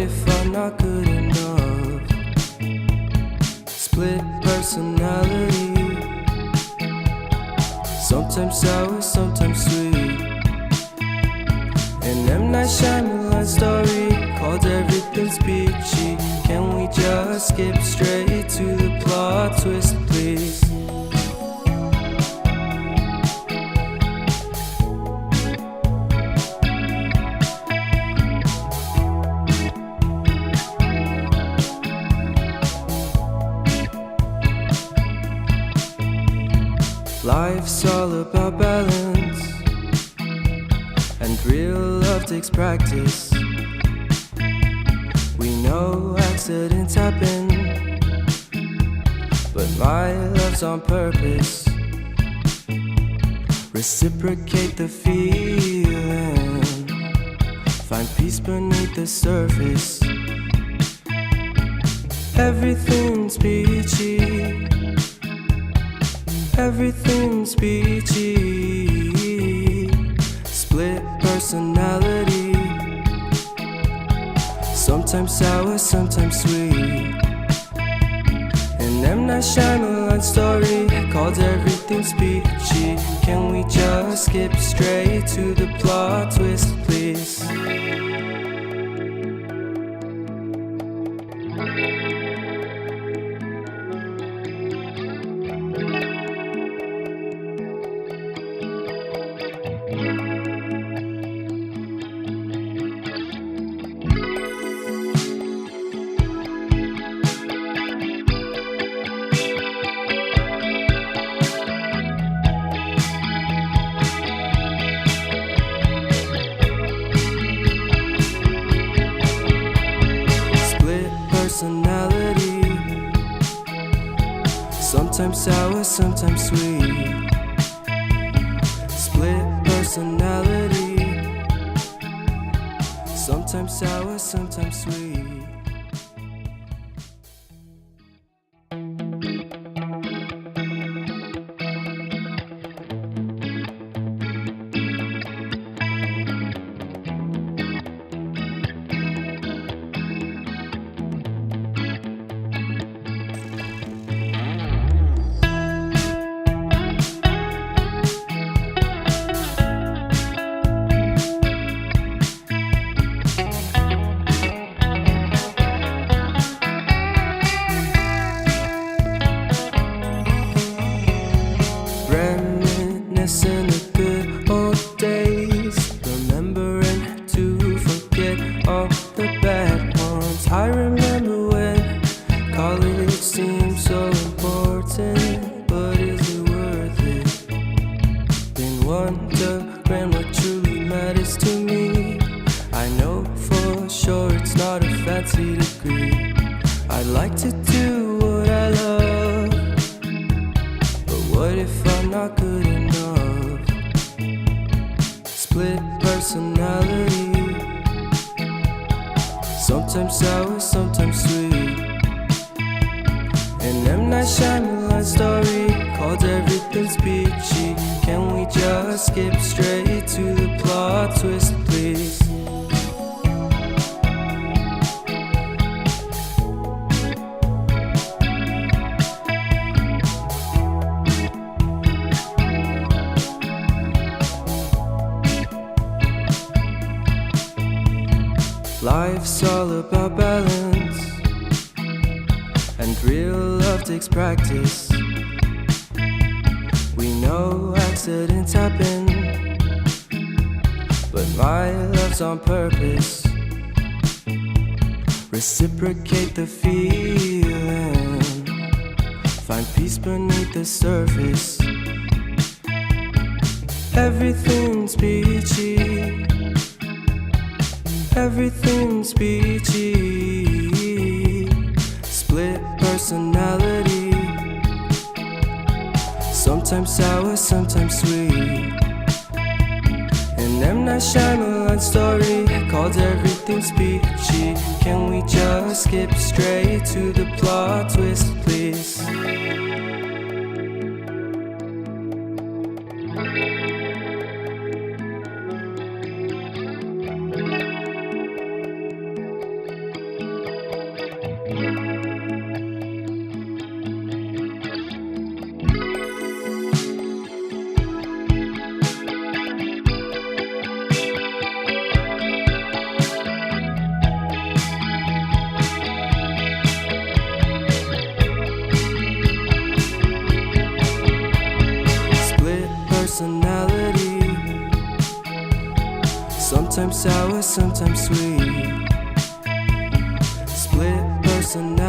if I'm not good enough? Split personality, sometimes sour, sometimes sweet. An M. Night Shyamalan story called Everything's Peachy. Can we just skip straight to the plot twist, please? Life's all about balance, and real love takes practice. We know accidents happen, but my love's on purpose. Reciprocate the feeling, find peace beneath the surface. Everything's peachy, everything's peachy. Split personality, sometimes sour, sometimes sweet. An M. Night Shyamalan story called Everything's Peachy. Can we just skip straight to the plot twist, please? Personality, sometimes sour, sometimes sweet. Split personality, sometimes sour, sometimes sweet. Reminiscing the good old days, remembering to forget all the bad ones. I remember when college seemed so important, but is it worth it? Been wondering what truly matters to me. I know for sure it's not a fancy degree. I'd like to do what I love, but what if I'm not good enough? Split personality, sometimes sour, sometimes sweet. An M. Night Shyamalan story called Everything's Peachy. Can we just skip straight to the plot twist, please? Life's all about balance, and real love takes practice. We know accidents happen, but my love's on purpose. Reciprocate the feeling, find peace beneath the surface. Everything's peachy, everything's peachy. Split personality, sometimes sour, sometimes sweet. An M. Night Shyamalan story called Everything's Peachy. Can we just skip straight to the plot twist, please? personality. Sometimes sour, sometimes sweet. Split personality.